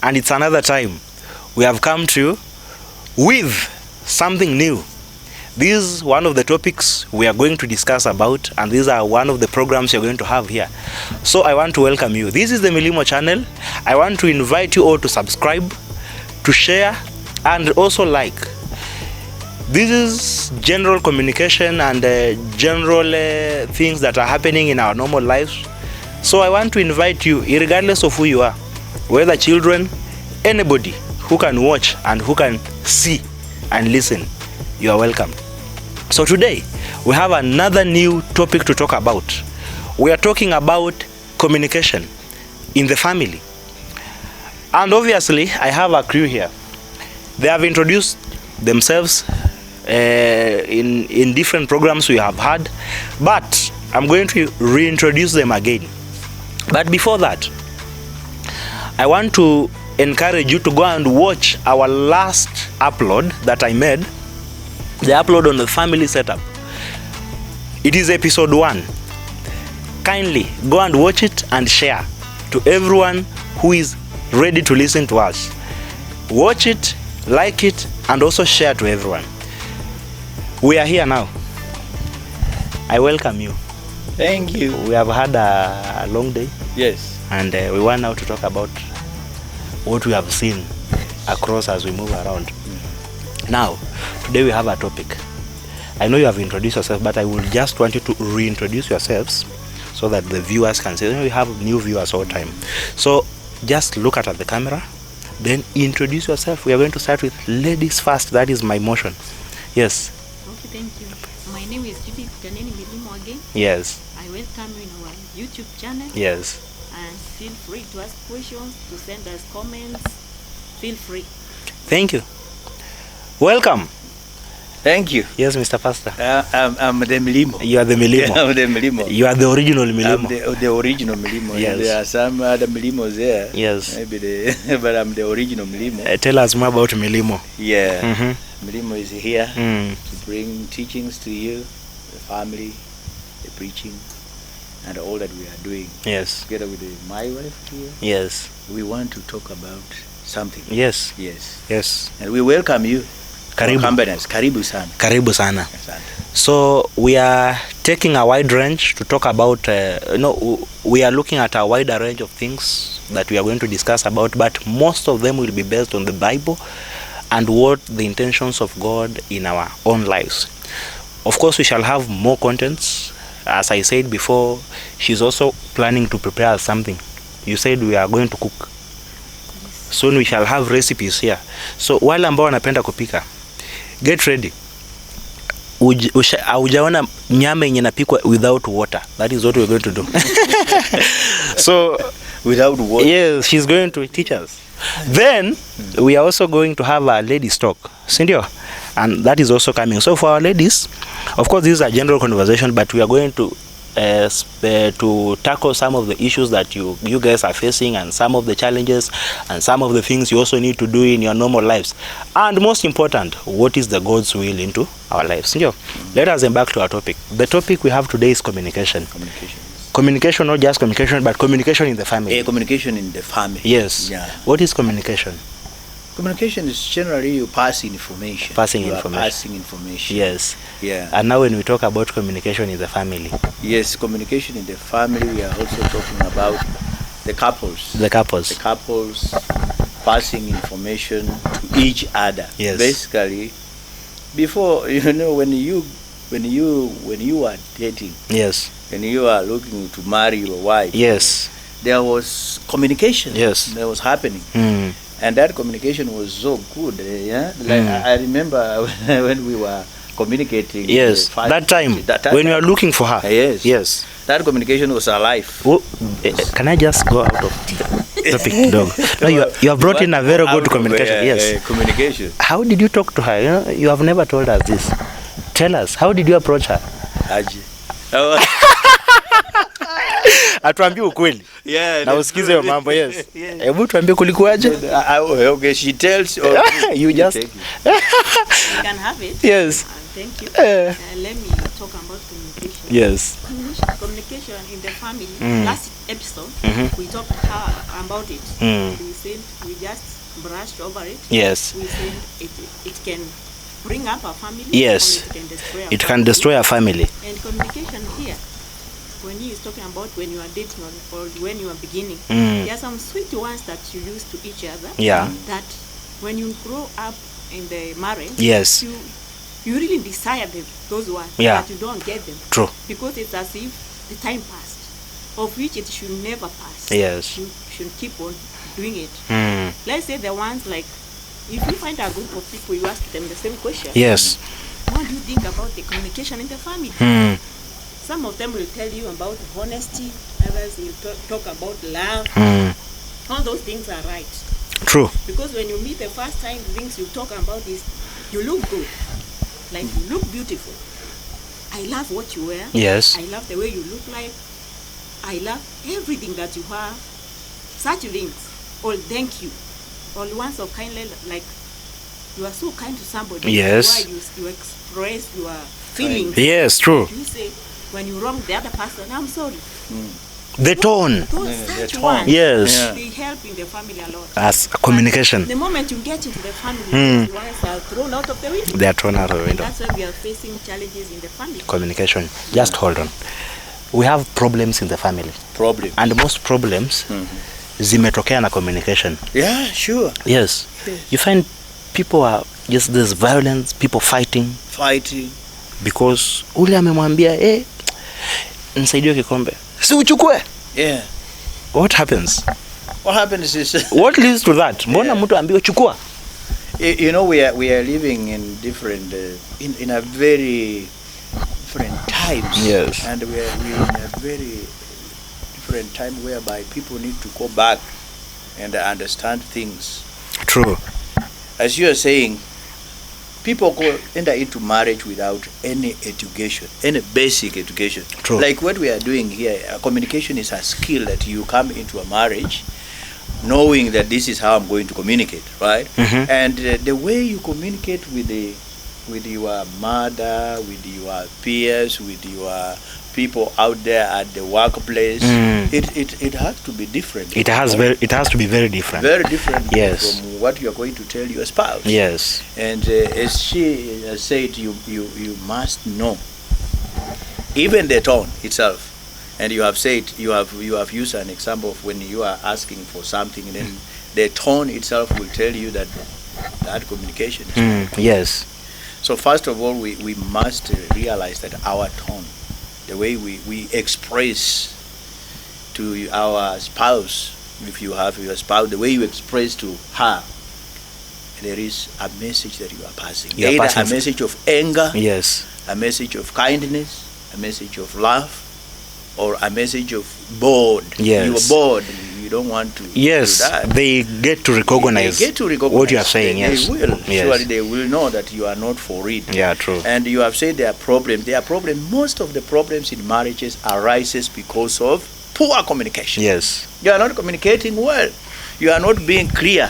and it's another time we have come to you with something new. This is one of the topics we are going to discuss about, and these are one of the programs you're going to have here. So I want to welcome you. This is the MILIMO channel. I want to invite you all to subscribe, to share, and also like. This is general communication and general things that are happening in our normal lives. So I want to invite you, regardless of who you are, whether children, anybody who can watch and who can see and listen, you are welcome. So today we have another new topic to talk about. We are talking about communication in the family. And obviously I have a crew here. They have introduced themselves in different programs we have had, but I'm going to reintroduce them again. But before that, I want to encourage you to go and watch our last upload that I made, the upload on the family setup. It is episode 1. Kindly go and watch it and share to everyone who is ready to listen to us. Watch it, like it, and also share to everyone. We are here now. I welcome you. Thank you. We have had a long day. Yes. And we want now to talk about what we have seen across as we move around. Now, today we have a topic. I know you have introduced yourself, but I will just want you to reintroduce yourselves so that the viewers can see. We have new viewers all the time. So just look at the camera, then introduce yourself. We are going to start with ladies first. That is my motion. Yes. Okay, thank you. My name is Judith Janeni Milimo again. Yes. I welcome you in our YouTube channel. Yes. And feel free to ask questions, to send us comments. Feel free. Thank you. Welcome. Thank you. Yes, Mr. Pastor. I'm the Milimo. You are the Milimo. Yeah, I'm the Milimo. You are the original Milimo. I'm the original Milimo. Yes. There are some other Milimos there. Yes. Maybe but I'm the original Milimo. Tell us more about Milimo. Yeah. Mm-hmm. Milimo is here to bring teachings to you, the family, the preaching, and all that we are doing. Yes. Together with my wife here. Yes. We want to talk about something. Yes. Yes. Yes. And we welcome you. Karibu. Karibu sana. Karibu sana. Asante. So we are taking a wide range to talk about, we are looking at a wider range of things that we are going to discuss about, but most of them will be based on the Bible and what the intentions of God in our own lives. Of course, we shall have more contents. As I said before, she's also planning to prepare something. You said we are going to cook. Soon we shall have recipes here. So wale ambao wanapenda kupika, get ready. Haujaona nyama yenye napikwa without water. That is what we're going to do. So without water. Yes, she's going to teach us. Then we are also going to have a ladies talk, sindio? And that is also coming. So for our ladies, of course this is a general conversation, but we are going to tackle some of the issues that you guys are facing, and some of the challenges, and some of the things you also need to do in your normal lives. And most important, what is the God's will into our lives? Let us embark to our topic. The topic we have today is communication. Communication, not just communication, but communication in the family. Communication in the family. Yes. Yeah. What is communication? Communication is generally you pass information. Passing you information. Are passing information. Yes. Yeah. And now when we talk about communication in the family. Yes, communication in the family, we are also talking about the couples. The couples. The couples passing information to each other. Yes. Basically, before, when you are dating. Yes. When you are looking to marry your wife. Yes. There was communication. Yes. That was happening. And that communication was so good. I remember when we were communicating. Yes, that time when you are looking for her. Yes. Yes. That communication was alive. Can I just go out of topic, dog? No, you have brought in a very good communication. Yes. Communication. How did you talk to her? You have never told us this. Tell us, how did you approach her? Aje. Atuambie ukweli. Yeah. Na usikize hiyo mambo. Yes. Hebu tuambie kulikuwaje? Okay, she tells you just you can have it. Yes. Thank you. Let me talk about communication. Yes. Communication communication in the family. Mm. Last episode, we talked about it. We said we just brushed over it. Yes. We said it can bring up a family. Yes. Or it can destroy a It family. can destroy a family. And communication here, when he is talking about when you are dating or when you are beginning, Mm. there are some sweet words that you use to each other. Yeah. That when you grow up in the marriage, Yes. you really desire those words, Yeah. but you don't get them. True. Because it's as if the time passed, of which it should never pass. Yes. You should keep on doing it. Mm. Let's say the ones like, if you find a group of people, you ask them the same question. Yes. What do you think about the communication in the family? Mm. Some of them will tell you about honesty, others will talk about love. Mm. All those things are right. True. Because when you meet the first time, the things you talk about is, you look good. Like, you look beautiful. I love what you wear. Yes. I love the way you look like. I love everything that you have. Such things. All thank you. All once of kindly, like, you are so kind to somebody. Yes. Why you express your feelings. Yes, true. You say, when you wrong the other person, I'm sorry. The tone. Those the such tone. ones, Yes. Yeah. they help in the family a lot. As communication. The moment you get into the family, Mm. those ones are thrown out of the window. They are thrown out of the window. That's why we are facing challenges in the family. Communication. Just hold on. We have problems in the family. Problem. And most problems zimetokea na communication. Yeah, sure. Yes. You find people are just, there's violence, people fighting Fighting. because ule amemwambia nisaidie kikombe. Si uchukue. Yeah. What happens? What happens is What leads to that? Mbona Yeah. mtu ambiwe chukua? you know, we are living in different in a very different times. Yes. And we are in a very different time whereby people need to go back and understand things. True. As you are saying, people go enter into marriage without any education, any basic education. True. Like what we are doing here, communication is a skill that you come into a marriage knowing that this is how I'm going to communicate, right? Mhm. And the way you communicate with your mother, with your peers, with your people out there at the workplace, it has to be different. It has to be very different. Very different Yes. from what you are going to tell your spouse. Yes. And as she has said, you must know even the tone itself. And you have said, you have used an example of when you are asking for something, and then the tone itself will tell you that communication is Yes. So first of all, we must realize that our tone, the way we express to our spouse, if you have your spouse, the way you express to her, there is a message that you are passing. You are Either passing a message of anger, Yes. a message of kindness, a message of love, or a message of bored. Yes. You are bored. You don't want to Yes. do that. They get to recognize, They get to recognize what you are saying. Yes. They will. Yes. Surely they will know that you are not for it. Yeah, true. And you have said there are problems. Most of the problems in marriages arises because of poor communication. Yes. You are not communicating well. You are not being clear.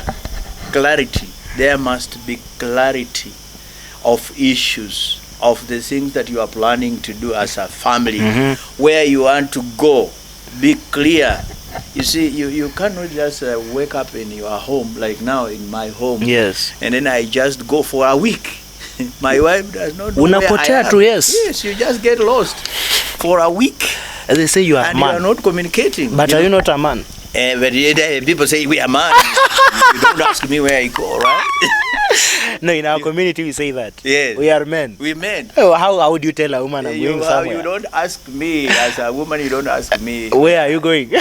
Clarity. There must be clarity of issues, of the things that you are planning to do as a family, where you want to go. Be clear. You see, you cannot just wake up in your home, like now in my home, Yes. and then I just go for a week. My wife does not know where I Unapotea am. tu, yes. Yes, you just get lost for a week. As they say, you are a And you are man. not communicating. But are you not a man? But people say we are man. You don't ask me where I go, right? No, in our community we say that. Yes. We are men. We men. Oh, how would you tell a woman I'm going somewhere? You don't ask me as a woman. You don't ask me. Where are you going?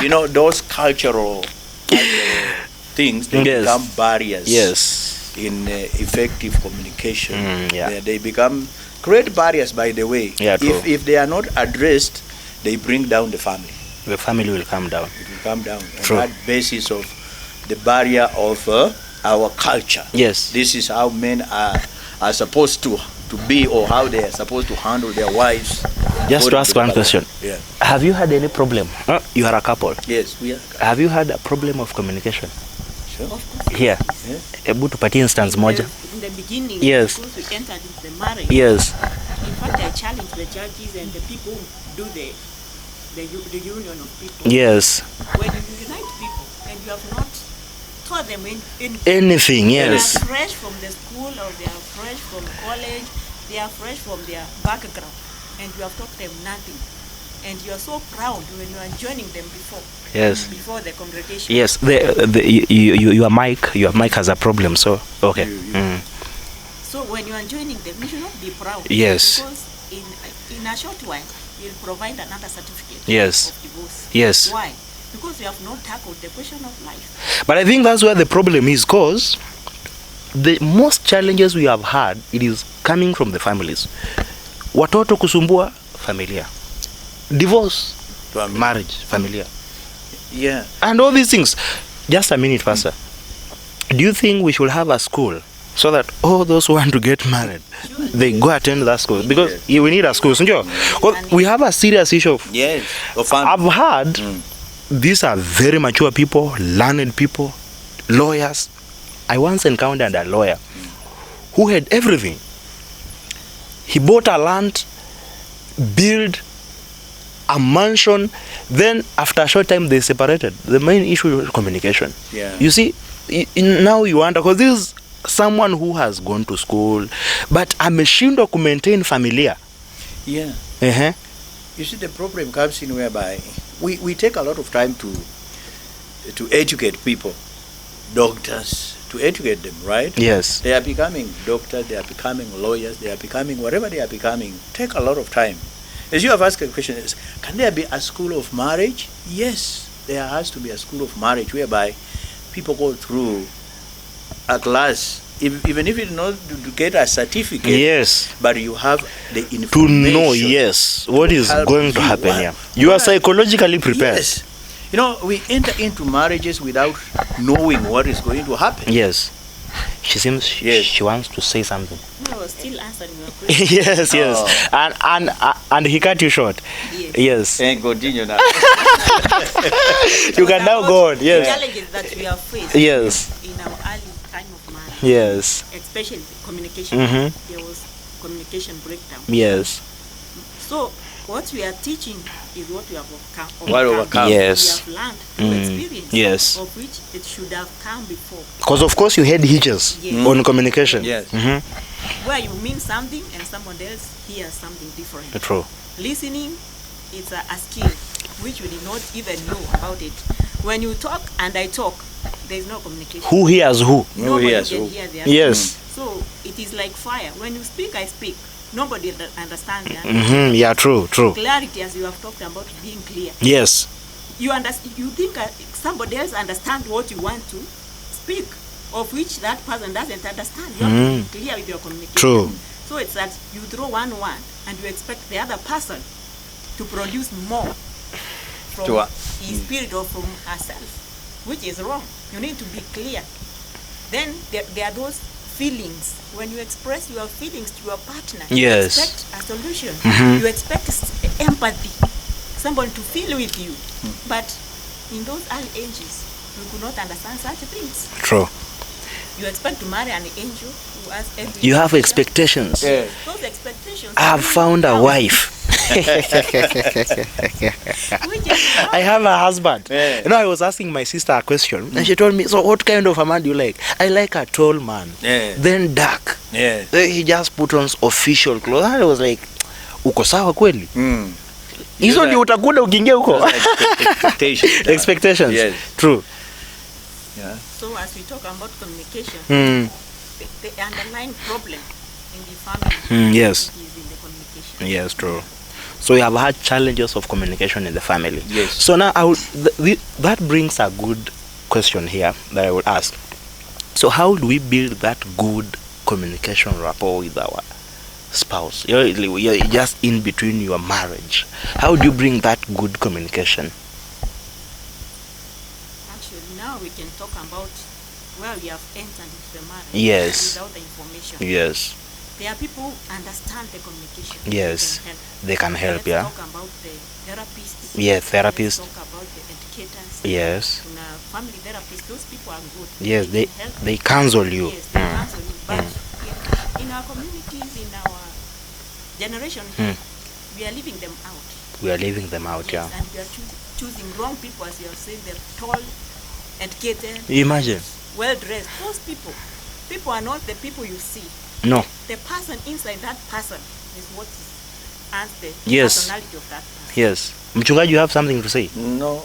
You know, those cultural things, they Yes. become barriers. Yes. In effective communication. Yeah. They become great barriers, by the way. Yeah, true. If they are not addressed, they bring down the family. The family will come down. It will come down True. on that basis of the barrier of our culture. Yes. This is how men are supposed to be, or how they are supposed to handle their wives. Just to ask one question. Yeah. Have you had any problem? You are a couple. Yes, we are. Have you had a problem of communication? Sure. Of course. Here. Yeah. Hebu tupatie instance moja. In the beginning, Yes. because we entered into the marriage, Yes. in fact, I challenged the judges and the people who do the the union of people. Yes. When you unite people and you have not taught them Anything, yes. They are fresh from the school or they are fresh from college, they are fresh from their background, and you have taught them nothing. And you are so proud when you are joining them before. Yes. Before the congregation. Yes. Your mic has a problem. So okay. So when you are joining them, you should not be proud. Yes. Because in a short while, you'll provide another certificate. Yes. Of divorce. Yes. Why? Because you have not tackled the question of life. But I think that's where the problem is, because the most challenges we have had, it is coming from the families. Watoto kusumbua, familia. Divorce, marriage, familia. Yeah. And all these things. Just a minute, Pastor. Do you think we should have a school so that all those who want to get married, they go attend that school? Because we need a school. Because we have a serious issue. Yes. I've heard these are very mature people, learned people, lawyers. I once encountered a lawyer who had everything. He bought a land, built a mansion, then after a short time they separated. The main issue was communication. Yeah. You see, now you wonder, because this is someone who has gone to school, but ameshindwa to maintain familia. Yeah. Uh-huh. You see, the problem comes in whereby we take a lot of time to educate people, doctors, to educate them, right? Yes. They are becoming doctors, they are becoming lawyers, they are becoming whatever they are becoming. Take a lot of time. As you have asked a question, is can there be a school of marriage? Yes, there has to be a school of marriage whereby people go through a class, even if you not to get a certificate. Yes. But you have the To information. know, yes, what is going to happen here. You are psychologically prepared. Yes. You know, we enter into marriages without knowing what is going to happen. Yes. She seems she wants to say something. No, I was still answering your question. Yes, yes. Oh. And he cut you short. Yes. Yes. And continue now. You can now go on. The Yes. challenges that we have faced Yes. in our early time of marriage. Yes. Especially communication. Mhm. There was communication breakdown. Yes. So what we are teaching is what we have overcome. What overcome. Yes. We have learned through experience. Yes. Of which it should have come before. Because of course you had hitches Yes. on communication. Yes. Mm-hmm. Where you mean something and someone else hears something different. True. Listening is a skill which we did not even know about it. When you talk and I talk, there is no communication. Who hears who? Nobody hears can who? hear the other. Yes. So it is like fire. When you speak, I speak. Nobody understands that. Mm-hmm. Yeah, true. Clarity, as you have talked about, being clear. Yes. You understand. You think somebody else understands what you want to speak, of which that person doesn't understand. You have to be clear with your communication. True. So it's that you throw one and you expect the other person to produce more from To his spirit or from herself, which is wrong. You need to be clear. Then there are those feelings. When you express your feelings to your partner, Yes. you expect a solution. You expect empathy, someone to feel with you. But in those early ages, you could not understand such things. True. You expect to marry an angel who has everything. You have expectations. Yeah. Those expectations. I have found a wife. Which is wrong. I have a husband. Yeah. You know, I was asking my sister a question, and she told me, so what kind of a man do you like? I like a tall man, Yeah. then dark. Yeah. Then he just put on official clothes. I was like, uko sawa kweli? Mm. Hizo ndio utakuda ukiingia huko. Expectations. Expectations. Yes. True. Yeah. So as we talk about communication, Mm. the underlying problem in the family Yes. is in the communication. Yes, true. So you have had challenges of communication in the family. Yes. So now that brings a good question here that I would ask. So how do we build that good communication rapport with our spouse? You're just in between your marriage. How do you bring that good communication? Actually, now we can talk about where we have entered into the marriage Yes. without the information. Yes. There are people who understand the communication. Yes. They can help. They can help, yeah. Let's talk about the therapists. Yeah, therapists. Let's talk about the educators. Yes. Family therapists. Those people are good. Yes, they can help. they counsel you. Yes, they counsel you. But in our communities, in our generation, we are leaving them out. We are leaving them out, Yes, yeah. and we are choosing wrong people, as you have said, they're tall, educated, Imagine. well-dressed. Those people are not the people you see. No. The person inside that person is what adds the Yes. personality of that person. Yes. Mchungaji, you have something to say? No.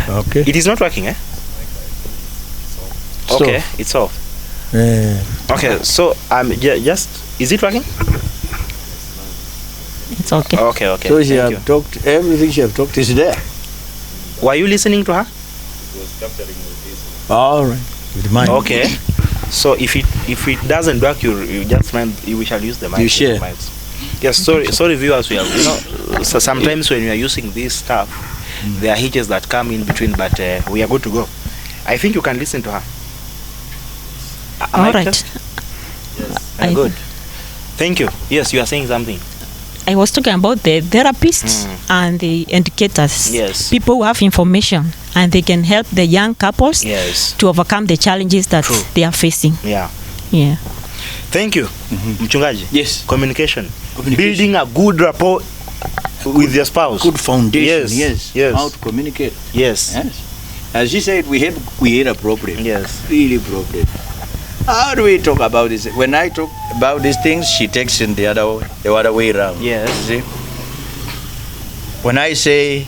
Okay. It is not working, eh? So- Okay, it's off. Okay, so just is it working? It's okay. Okay, okay. So she Thank you. have talked, everything she have talked is there. Were you listening to her? All right. With mine. Okay. So if it doesn't work, you just mind we shall use the mic. You share. Yes. Sorry viewers. We have so sometimes when we are using this stuff, there are hitches that come in between, but we are good to go. I think you can listen to her. Am I All right. just- Good. Thank you. Yes, you are saying something. I was talking about the therapists and the educators. Yes. People who have information and they can help the young couples Yes. to overcome the challenges that True. they are facing. Yeah. Yeah. Thank you, Mchungaji. Yes. Communication. Communication. Building a good rapport with your spouse. Good foundation. Yes. Yes. Yes. How to communicate. Yes. Yes. As she said, we had a problem. Yes. Really problem. How do we talk about this? When I talk about these things, she takes in the other way around. Yes. See? When I say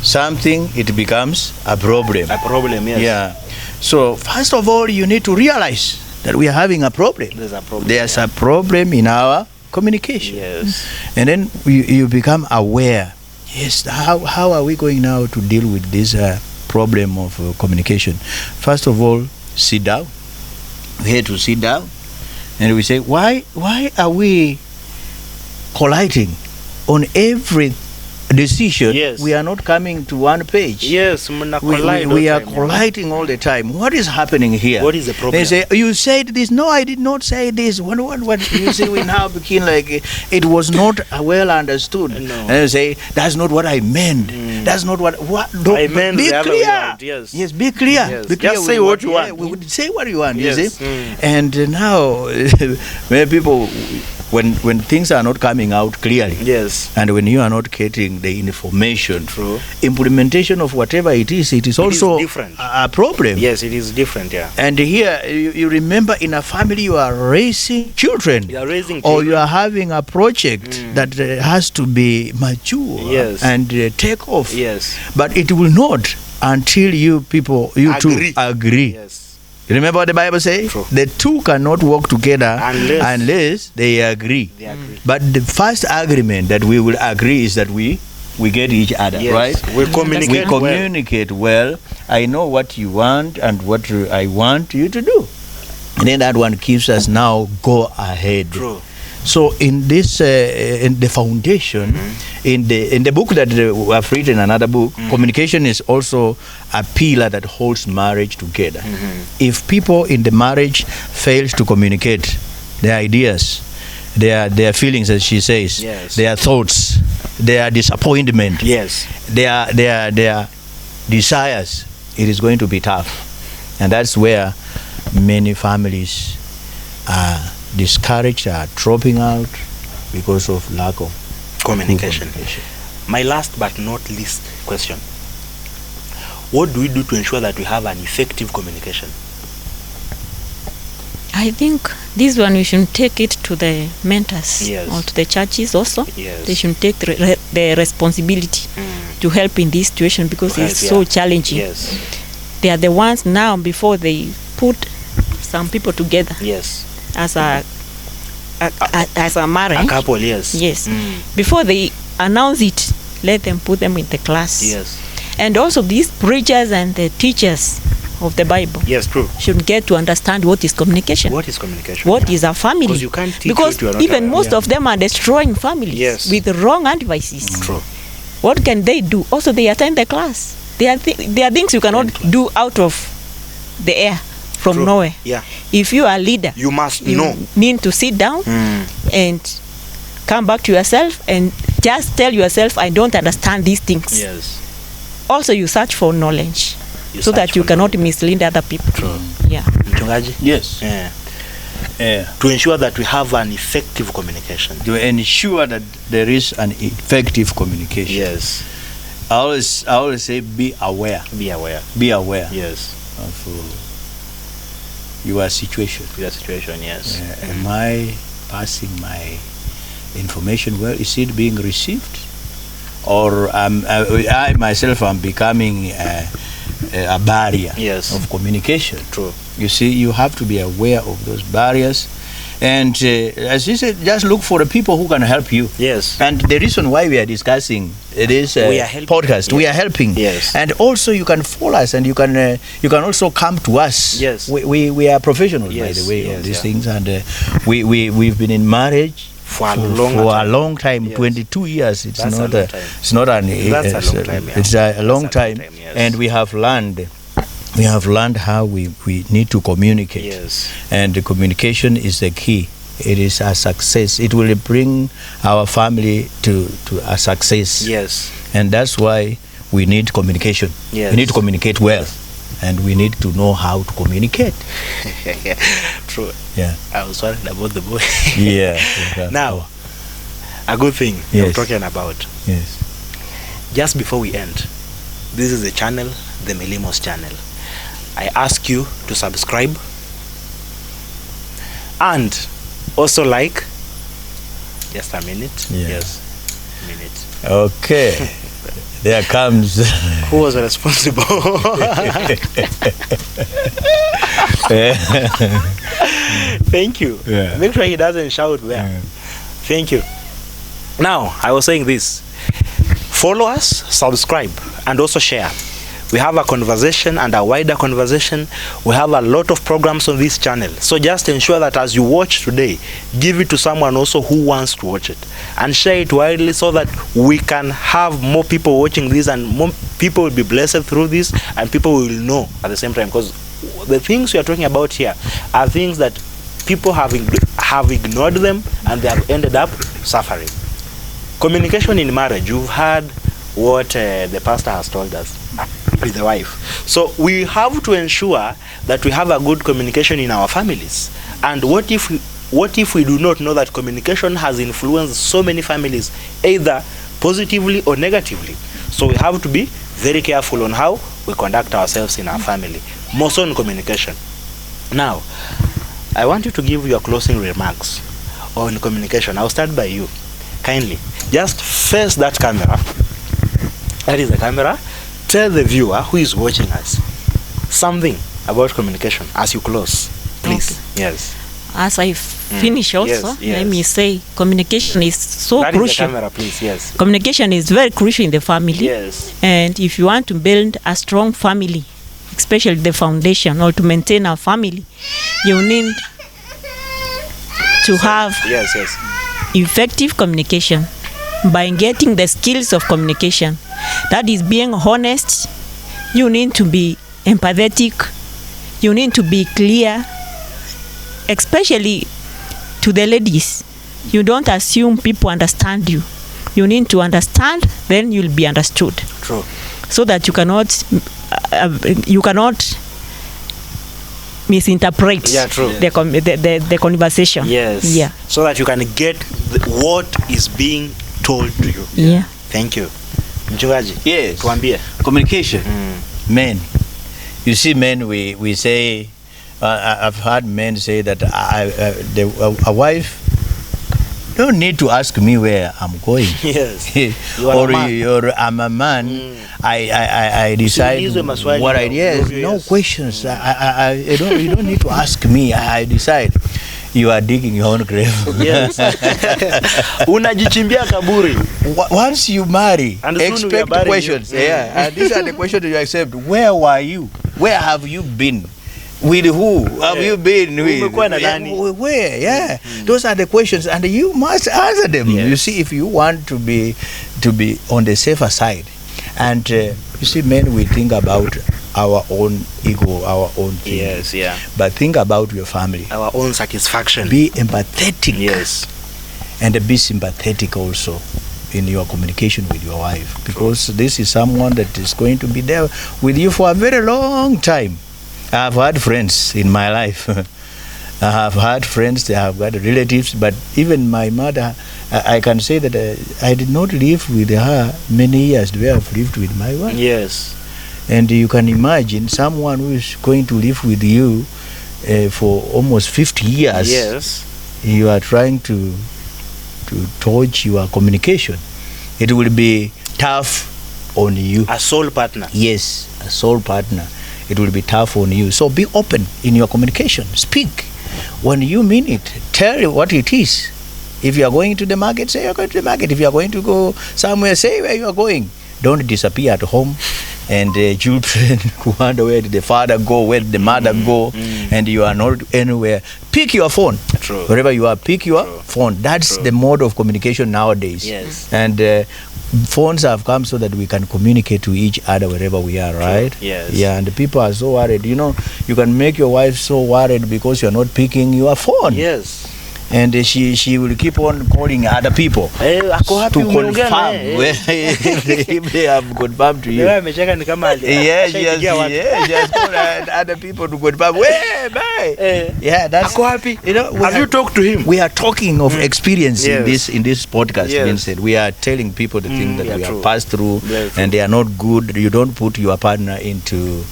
something, it becomes a problem. A problem. Yes. Yeah. So first of all, you need to realize that we are having a problem. There's a problem. There's a problem in our communication. Yes. And then you become aware. Yes, how are we going now to deal with this problem of communication? First of all, sit down. We had to sit down and we say, why are we colliding on every decision? Yes. We are not coming to one page. Yes. We are colliding all the time. What is happening here? What is the problem? They say, you said this. No, I did not say this. What you say, we now begin like it was not well understood. No. And they say, that's not what I meant. That's not what no, I meant be the other way clear. around, yes. Yes, be clear. Yes. Be clear Just with say what you yeah, want. we would say what you want, Yes. you see? And now many people when things are not coming out clearly, Yes. and when you are not getting the information, True. implementation of whatever it is also different. a problem. Yes, it is different. Yeah. And here you remember, in a family you are raising children, You are raising or children. you are having a project that has to be mature Yes. and take off. Yes. But it will not until you two agree. Yes. You remember what the Bible says? True. The two cannot work together Unless they agree. They agree. But the first agreement that we will agree is that we get each other, Yes. right? We communicate. We communicate well. I know what you want and what I want you to do. And then that one keeps us now go ahead. True. So in this, in the foundation, in the book that we have written, another book, communication is also a pillar that holds marriage together. If people in the marriage fails to communicate their ideas, their feelings, as she says, Yes. their thoughts, their disappointment, Yes. their desires, it is going to be tough. And that's where many families are discouraged, are dropping out because of lack of Communication. My last but not least question. What do we do to ensure that we have an effective communication? I think this one we should take it to the mentors Yes. or to the churches also. Yes. They should take the responsibility to help in this situation because Right, it's so yeah. challenging. Yes. They are the ones now, before they put some people together Yes. as a marriage. A couple, yes. Yes. Before they announce it, let them put them in the class. Yes. And also these preachers and the teachers of the Bible Yes, true. should get to understand what is communication. What is communication? What is a family? Because you can't teach Because what you are not even aware. most Yeah. of them are destroying families Yes. with wrong advices. True. What can they do? Also, they attend the class. There are things you cannot do out of the air from True. nowhere. Yeah. If you are a leader, You must you know. need to sit down and come back to yourself and just tell yourself, I don't understand these things. Yes. Also, you search for knowledge You so search that you for cannot knowledge. mislead other people. True. Yeah. Mchungaji? Yes. Yeah. to ensure that we have an effective communication. To ensure that there is an effective communication. Yes. I always say be aware. Be aware. Be aware Yes. of your situation. Your situation, yes. Am I passing my information well? Is it being received? Or I myself am becoming a barrier Yes. of communication? True. You see, you have to be aware of those barriers. And as you said, just look for the people who can help you. Yes. And the reason why we are discussing this We are helping. podcast, Yes. we are helping. Yes. And also you can follow us, and you can also come to us. Yes. We are professionals, by Yes, the way, yes, on these yeah. things, and we've been in marriage For a long time. Yes. 22 years. It's That's a not long a, time. it's not an That's a long time, yeah. It's a long That's a long time, time, yes. and we have learned how we need to communicate. Yes. And the communication is the key. It is a success. It will bring our family to a success. Yes. And that's why we need communication. Yes. We need to communicate well, and we need to know how to communicate. True. Yeah. I was worried about the boy. Yeah. Now, a good thing Yes. you're talking about. Yes. Just before we end, this is the channel, the MILIMO'S channel. I ask you to subscribe and also like. Just a minute. Yeah. Yes. Minute. Okay. There comes. Who was responsible? Thank you. Yeah. Make sure he doesn't shout there. Yeah. Thank you. Now, I was saying this. Follow us, subscribe, and also share. We have a conversation and a wider conversation. We have a lot of programs on this channel. So just ensure that as you watch today, give it to someone also who wants to watch it. And share it widely so that we can have more people watching this, and more people will be blessed through this, and people will know at the same time. Because the things we are talking about here are things that people have ignored them, and they have ended up suffering. Communication in marriage, you've heard what the pastor has told us with the wife. So we have to ensure that we have a good communication in our families. And what if we do not know that communication has influenced so many families, either positively or negatively? So we have to be very careful on how we conduct ourselves in our family, more so on communication. Now, I want you to give your closing remarks on communication. I'll start by you. Kindly, just face that camera. That is the camera. Tell the viewer who is watching us something about communication as you close, please. Okay. Yes. As I finish also, Yes, let me say communication is so That is crucial. the camera, please. Yes. Communication is very crucial in the family. Yes. And if you want to build a strong family, especially the foundation, or to maintain a family, you need to have Yes. Yes. effective communication by getting the skills of communication. That is being honest. You need to be empathetic. You need to be clear, especially to the ladies. You don't assume people understand you. You need to understand, then you'll be understood. True. So that you cannot misinterpret Yeah, true. the conversation. Yes. Yeah. So that you can get what is being told to you. Yeah. Thank you. Mchungaji. Yes. Tuambie. Communication. Men. You see, men, we say, I've heard men say that a wife don't need to ask me where I'm going. Yes. You are a man. or I'm a man. I decide Usiulize maswali what ya yes, ovyo, no yes. questions. You don't need to ask me. I decide. You are digging your own grave. Yes. Unajichimbia kaburi. Once you marry, And soon we are expect burying questions. you. Yeah, and these are the questions you accept. Where were you? Where have you been? With who have you been with? Umekuwa na nani? Where? Yeah, those are the questions, and you must answer them. Yes. You see, if you want to be on the safer side, and you see, men, we think about our own ego, our own thing. Yes, yeah. But think about your family. Our own satisfaction. Be empathetic. Yes. And be sympathetic also in your communication with your wife, because this is someone that is going to be there with you for a very long time. I've had friends in my life I have had friends, I have got relatives, but even my mother, I can say that I did not live with her many years the way I've lived with my wife. Yes. And you can imagine someone who is going to live with you for almost 50 years. Yes. You are trying to torch your communication. It will be tough on you. A soul partner. Yes, a soul partner. It will be tough on you. So be open in your communication. Speak. When you mean it, tell what it is. If you are going to the market, say you are going to the market. If you are going to go somewhere, say where you are going. Don't disappear at home. And children wonder where did the father go, where did the mother go, and you are not anywhere. Pick your phone. True. Wherever you are, pick your phone. That's True. the mode of communication nowadays. Yes. And phones have come so that we can communicate to each other wherever we are, right? Yes. Yeah, and the people are so worried. You know, you can make your wife so worried because you're not picking your phone. Yes. And she will keep on calling other people Ako to happy umeongea confirm naye. if they have confirmed to you. Leo amecheka ni kama Yes, ashaipigia watu. just call other people to confirm. Hey, bye. Yeah, that's. Ako happy. You know, Have you talked to him? we are talking of experience Yes. in this podcast, Yes. Vincent. We are telling people the things that yeah, we true. have passed through, Very true. and they are not good. You don't put your partner into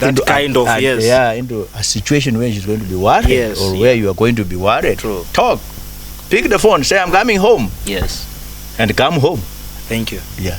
into a situation where she's going to be worried, Yes, or where you are going to be worried. True. Talk. Pick the phone. Say, I'm coming home, Yes. and come home. Thank you. Yeah.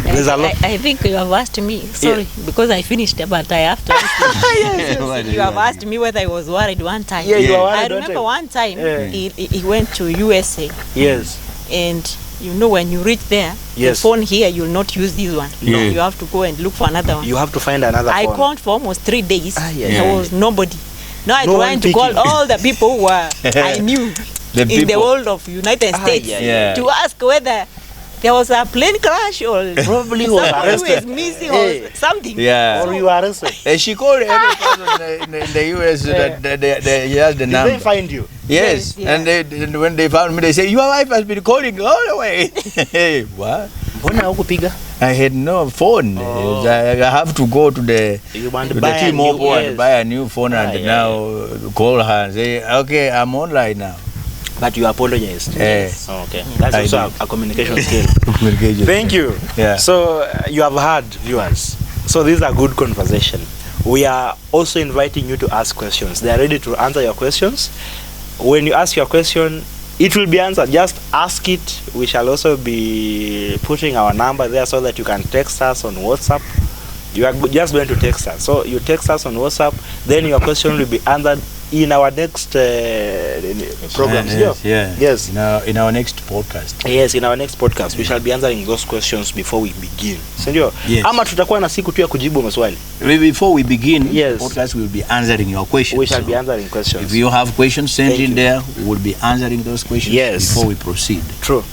There's a lot. I think you have asked me. Sorry, because I finished, but I have to ask you. You have asked me whether I was worried one time. Yeah, you were worried I one remember time. one time Yeah. he went to USA, Yes. and you know when you reach there, Yes. the phone here you'll not use this one. No. You have to go and look for another one. You have to find another I phone. called for almost 3 days. yeah, There yeah. was nobody. Now I No one tried to call picking. all the people who were I knew The in the people. world of United States yeah, yeah. to ask whether there was a plane crash or Probably was someone who is arrested. missing Hey. or something. Yeah. Or you are arrested. And she called every person in the US that he has the Did number. they find you? Yes, Yes, yeah. and when they found me, they say your wife has been calling all the way. Hey, what? Mbona hukupiga? I had no phone. Oh. I have to go to the You want to to the buy a T-Mobile new- and yes. buy a new phone, and yeah, now call her and say, okay, I'm online now. But you apologized. Yes. Oh, okay. That's I also did. a communication skill. Communication. Thank you. Yeah. So you have heard, viewers. So this is a good conversation. We are also inviting you to ask questions. They are ready to answer your questions. When you ask your question, it will be answered. Just ask it. We shall also be putting our number there so that you can text us on WhatsApp. You are just going to text us. So you text us on WhatsApp, then your question will be answered in our next programs. Yes. In our next podcast. Yes, in our next podcast we shall be answering those questions before we begin. Sindio? Yes. Ama tutakuwa na siku tu ya kujibu maswali. Before we begin, Yes. podcast will be answering your questions. We shall be answering questions. If you have questions, send Thank in you. there. We will be answering those questions Yes. before we proceed. True.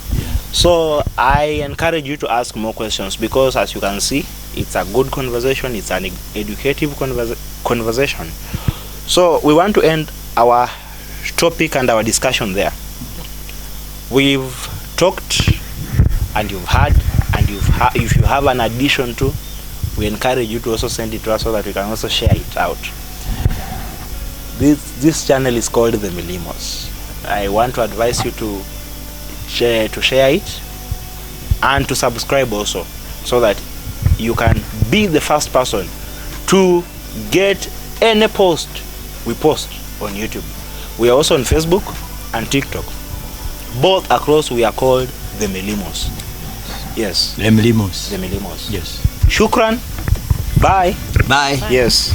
So I encourage you to ask more questions because as you can see, it's a good conversation, it's an educative conversation. So we want to end our topic and our discussion there. We've talked and you've heard, and if you have an addition to, we encourage you to also send it to us so that we can also share it out. This channel is called the MILIMO'S. I want to advise you to share it and to subscribe also so that you can be the first person to get any post we post on YouTube. We are also on Facebook and TikTok. Both across we are called the MILIMO'S. Yes, MILIMO'S. the MILIMO'S. Yes. Shukran. Bye. Bye. Yes.